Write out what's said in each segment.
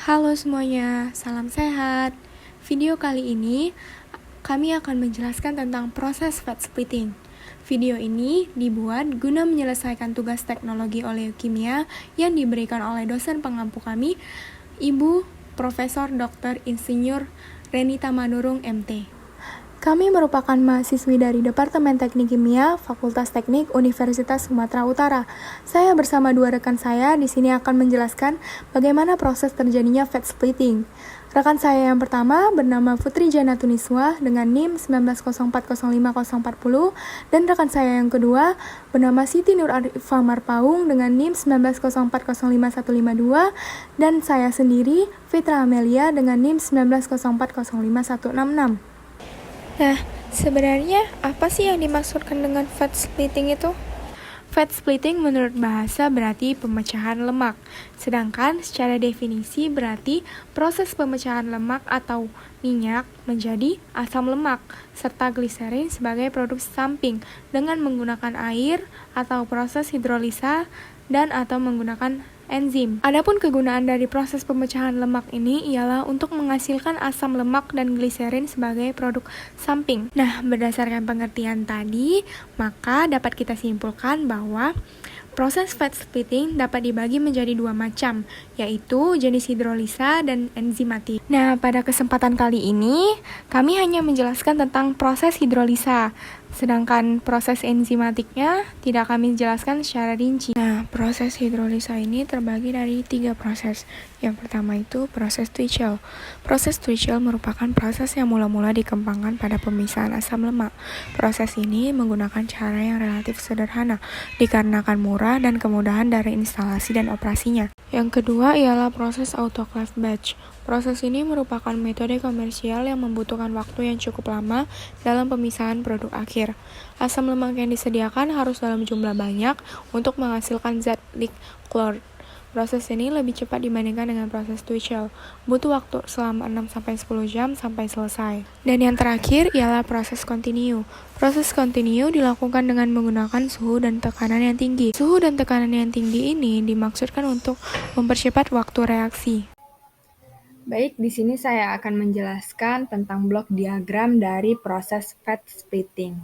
Halo semuanya, salam sehat. Video kali ini kami akan menjelaskan tentang proses fat splitting. Video ini dibuat guna menyelesaikan tugas teknologi oleokimia yang diberikan oleh dosen pengampu kami, Ibu Profesor Dr. Insinyur Renita Manurung MT. Kami merupakan mahasiswi dari Departemen Teknik Kimia, Fakultas Teknik Universitas Sumatera Utara. Saya bersama dua rekan saya di sini akan menjelaskan bagaimana proses terjadinya fat splitting. Rekan saya yang pertama bernama Putri Jana Tuniswa dengan NIM 190405040 dan rekan saya yang kedua bernama Siti Nur Arifah Marpaung dengan NIM 190405152 dan saya sendiri Fitra Amelia dengan NIM 190405166. Nah, sebenarnya apa sih yang dimaksudkan dengan fat splitting itu? Fat splitting menurut bahasa berarti pemecahan lemak, sedangkan secara definisi berarti proses pemecahan lemak atau minyak menjadi asam lemak, serta gliserin sebagai produk samping dengan menggunakan air atau proses hidrolisa dan atau menggunakan enzim. Adapun kegunaan dari proses pemecahan lemak ini ialah untuk menghasilkan asam lemak dan gliserin sebagai produk samping. Nah, berdasarkan pengertian tadi, maka dapat kita simpulkan bahwa proses fat splitting dapat dibagi menjadi dua macam, yaitu jenis hidrolisa dan enzimatik. Nah, pada kesempatan kali ini, kami hanya menjelaskan tentang proses hidrolisa, sedangkan proses enzimatiknya tidak kami jelaskan secara rinci. Nah, proses hidrolisa ini terbagi dari 3 proses. Yang pertama itu proses Twitchell. Proses Twitchell merupakan proses yang mula-mula dikembangkan pada pemisahan asam lemak. Proses ini menggunakan cara yang relatif sederhana, dikarenakan murah dan kemudahan dari instalasi dan operasinya. Yang kedua ialah proses autoclave batch. Proses ini merupakan metode komersial yang membutuhkan waktu yang cukup lama dalam pemisahan produk akhir. Asam lemak yang disediakan harus dalam jumlah banyak untuk menghasilkan zat Lick-Chlord. Proses ini lebih cepat dibandingkan dengan proses Twitchell. Butuh waktu selama 6-10 jam sampai selesai. Dan yang terakhir ialah proses continue. Proses continue dilakukan dengan menggunakan suhu dan tekanan yang tinggi. Suhu dan tekanan yang tinggi ini dimaksudkan untuk mempercepat waktu reaksi. Baik, di sini saya akan menjelaskan tentang blok diagram dari proses fat splitting.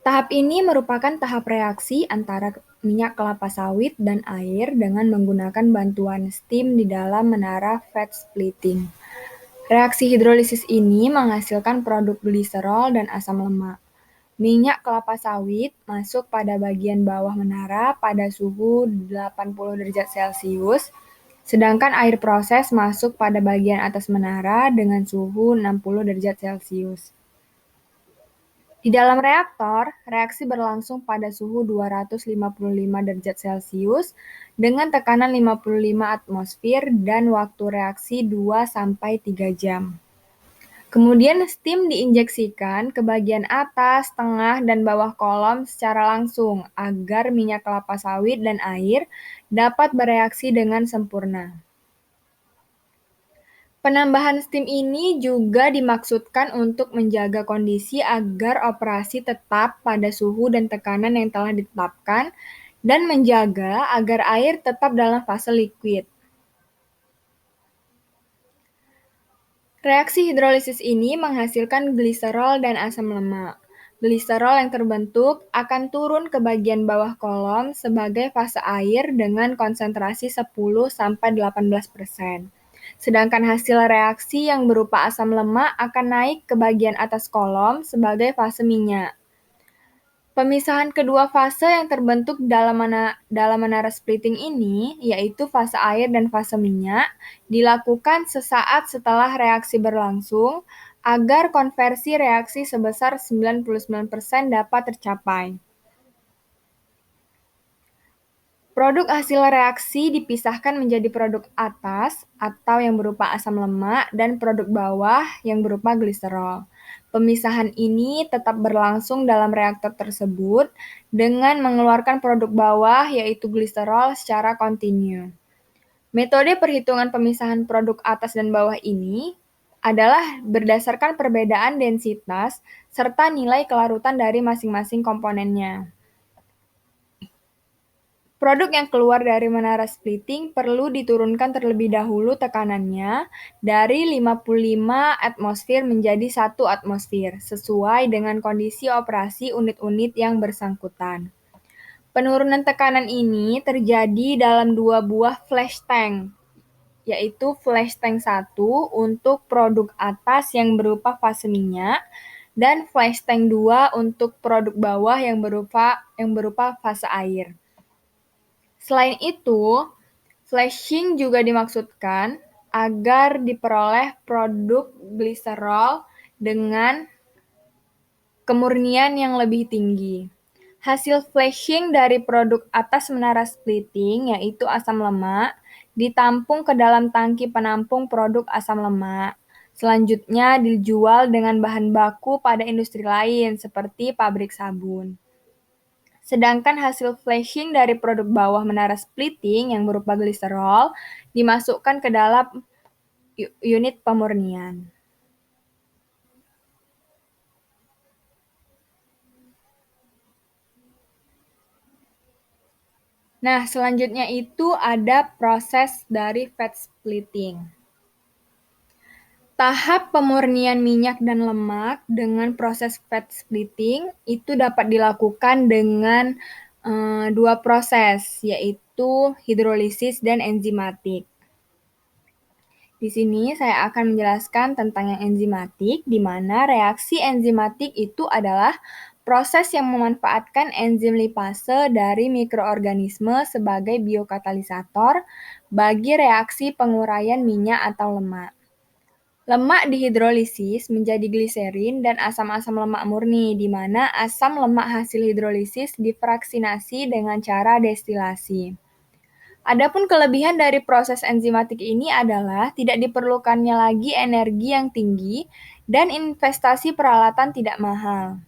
Tahap ini merupakan tahap reaksi antara minyak kelapa sawit dan air dengan menggunakan bantuan steam di dalam menara fat splitting. Reaksi hidrolisis ini menghasilkan produk gliserol dan asam lemak. Minyak kelapa sawit masuk pada bagian bawah menara pada suhu 80 derajat Celcius, sedangkan air proses masuk pada bagian atas menara dengan suhu 60 derajat Celcius. Di dalam reaktor, reaksi berlangsung pada suhu 255 derajat Celcius dengan tekanan 55 atmosfer dan waktu reaksi 2-3 jam. Kemudian steam diinjeksikan ke bagian atas, tengah, dan bawah kolom secara langsung agar minyak kelapa sawit dan air dapat bereaksi dengan sempurna. Penambahan steam ini juga dimaksudkan untuk menjaga kondisi agar operasi tetap pada suhu dan tekanan yang telah ditetapkan dan menjaga agar air tetap dalam fase liquid. Reaksi hidrolisis ini menghasilkan gliserol dan asam lemak. Gliserol yang terbentuk akan turun ke bagian bawah kolom sebagai fase air dengan konsentrasi 10-18%. Sedangkan hasil reaksi yang berupa asam lemak akan naik ke bagian atas kolom sebagai fase minyak. Pemisahan kedua fase yang terbentuk dalam menara splitting ini, yaitu fase air dan fase minyak, dilakukan sesaat setelah reaksi berlangsung agar konversi reaksi sebesar 99% dapat tercapai. Produk hasil reaksi dipisahkan menjadi produk atas atau yang berupa asam lemak dan produk bawah yang berupa gliserol. Pemisahan ini tetap berlangsung dalam reaktor tersebut dengan mengeluarkan produk bawah yaitu gliserol secara kontinu. Metode perhitungan pemisahan produk atas dan bawah ini adalah berdasarkan perbedaan densitas serta nilai kelarutan dari masing-masing komponennya. Produk yang keluar dari menara splitting perlu diturunkan terlebih dahulu tekanannya dari 55 atmosfer menjadi 1 atmosfer, sesuai dengan kondisi operasi unit-unit yang bersangkutan. Penurunan tekanan ini terjadi dalam 2 buah flash tank, yaitu flash tank 1 untuk produk atas yang berupa fase minyak, dan flash tank 2 untuk produk bawah yang berupa fase air. Selain itu, flashing juga dimaksudkan agar diperoleh produk gliserol dengan kemurnian yang lebih tinggi. Hasil flashing dari produk atas menara splitting, yaitu asam lemak, ditampung ke dalam tangki penampung produk asam lemak. Selanjutnya dijual dengan bahan baku pada industri lain, seperti pabrik sabun. Sedangkan hasil flashing dari produk bawah menara splitting yang berupa gliserol dimasukkan ke dalam unit pemurnian. Nah, selanjutnya itu ada proses dari fat splitting. Tahap pemurnian minyak dan lemak dengan proses fat splitting itu dapat dilakukan dengan dua proses, yaitu hidrolisis dan enzimatik. Di sini saya akan menjelaskan tentang yang enzimatik, di mana reaksi enzimatik itu adalah proses yang memanfaatkan enzim lipase dari mikroorganisme sebagai biokatalisator bagi reaksi penguraian minyak atau lemak. Lemak dihidrolisis menjadi gliserin dan asam-asam lemak murni, di mana asam lemak hasil hidrolisis difraksinasi dengan cara destilasi. Adapun kelebihan dari proses enzimatik ini adalah tidak diperlukannya lagi energi yang tinggi dan investasi peralatan tidak mahal.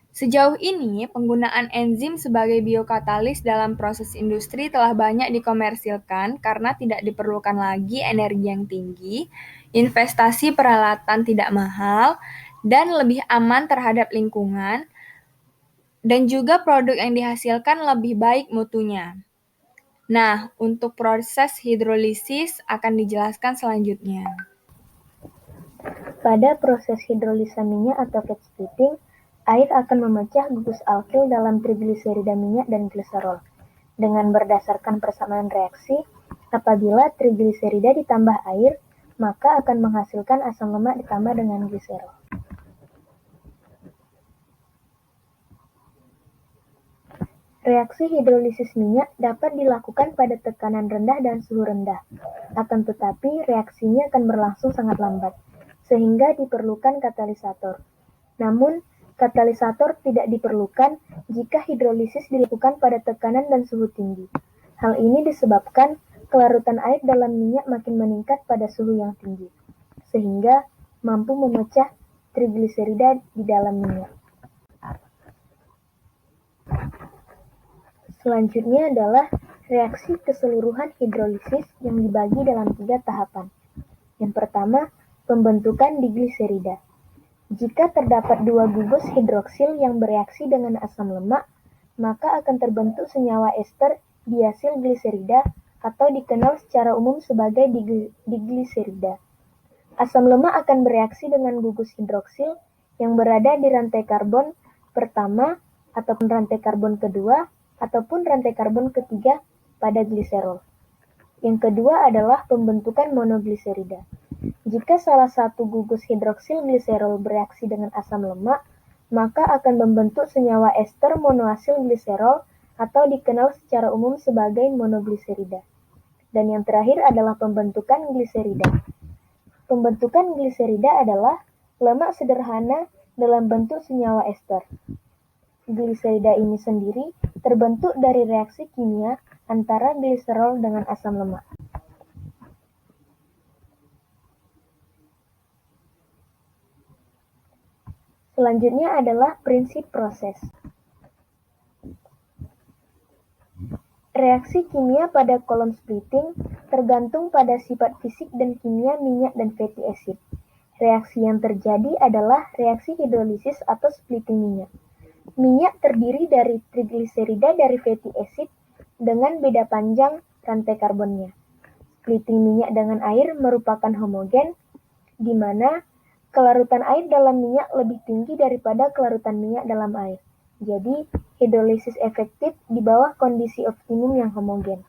Sejauh ini, penggunaan enzim sebagai biokatalis dalam proses industri telah banyak dikomersilkan karena tidak diperlukan lagi energi yang tinggi, investasi peralatan tidak mahal, dan lebih aman terhadap lingkungan, dan juga produk yang dihasilkan lebih baik mutunya. Nah, untuk proses hidrolisis akan dijelaskan selanjutnya. Pada proses hidrolisa minyak atau fat splitting, air akan memecah gugus alkil dalam trigliserida minyak dan gliserol. Dengan berdasarkan persamaan reaksi, apabila trigliserida ditambah air, maka akan menghasilkan asam lemak ditambah dengan gliserol. Reaksi hidrolisis minyak dapat dilakukan pada tekanan rendah dan suhu rendah, akan tetapi reaksinya akan berlangsung sangat lambat, sehingga diperlukan katalisator. Namun, katalisator tidak diperlukan jika hidrolisis dilakukan pada tekanan dan suhu tinggi. Hal ini disebabkan kelarutan air dalam minyak makin meningkat pada suhu yang tinggi, sehingga mampu memecah trigliserida di dalam minyak. Selanjutnya adalah reaksi keseluruhan hidrolisis yang dibagi dalam 3 tahapan. Yang pertama, pembentukan digliserida. Jika terdapat 2 gugus hidroksil yang bereaksi dengan asam lemak, maka akan terbentuk senyawa ester diasil gliserida atau dikenal secara umum sebagai digliserida. Asam lemak akan bereaksi dengan gugus hidroksil yang berada di rantai karbon pertama ataupun rantai karbon kedua ataupun rantai karbon ketiga pada gliserol. Yang kedua adalah pembentukan monogliserida. Jika salah satu gugus hidroksil gliserol bereaksi dengan asam lemak, maka akan membentuk senyawa ester monoasil gliserol atau dikenal secara umum sebagai monogliserida. Dan yang terakhir adalah pembentukan gliserida. Pembentukan gliserida adalah lemak sederhana dalam bentuk senyawa ester. Gliserida ini sendiri terbentuk dari reaksi kimia antara gliserol dengan asam lemak. Selanjutnya adalah prinsip proses. Reaksi kimia pada kolom splitting tergantung pada sifat fisik dan kimia minyak dan fatty acid. Reaksi yang terjadi adalah reaksi hidrolisis atau splitting minyak. Minyak terdiri dari trigliserida dari fatty acid dengan beda panjang rantai karbonnya. Splitting minyak dengan air merupakan homogen, di mana kelarutan air dalam minyak lebih tinggi daripada kelarutan minyak dalam air. Jadi, hidrolisis efektif di bawah kondisi optimum yang homogen.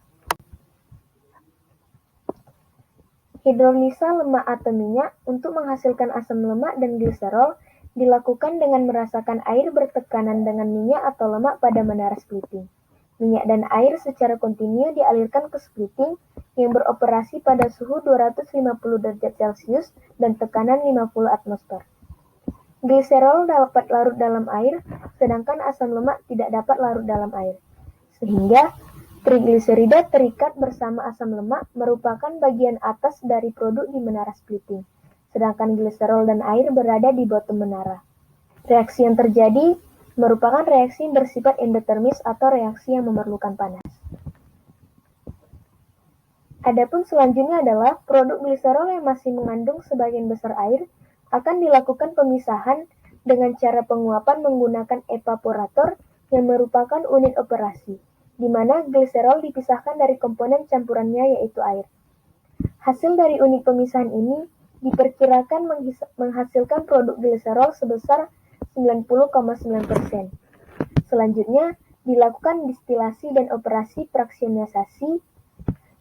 Hidrolisa lemak atau minyak untuk menghasilkan asam lemak dan gliserol dilakukan dengan merasakan air bertekanan dengan minyak atau lemak pada menara splitting. Minyak dan air secara kontinu dialirkan ke splitting yang beroperasi pada suhu 250 derajat Celcius dan tekanan 50 atmosfer. Gliserol dapat larut dalam air, sedangkan asam lemak tidak dapat larut dalam air. Sehingga trigliserida terikat bersama asam lemak merupakan bagian atas dari produk di menara splitting, sedangkan gliserol dan air berada di bottom menara. Reaksi yang terjadi merupakan reaksi yang bersifat endotermis atau reaksi yang memerlukan panas. Adapun selanjutnya adalah produk gliserol yang masih mengandung sebagian besar air akan dilakukan pemisahan dengan cara penguapan menggunakan evaporator yang merupakan unit operasi, di mana gliserol dipisahkan dari komponen campurannya yaitu air. Hasil dari unit pemisahan ini diperkirakan menghasilkan produk gliserol sebesar 90,9%. Selanjutnya, dilakukan distilasi dan operasi fraksionisasi,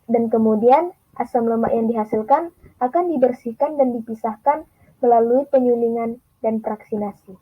dan kemudian asam lemak yang dihasilkan akan dibersihkan dan dipisahkan melalui penyulingan dan fraksinasi.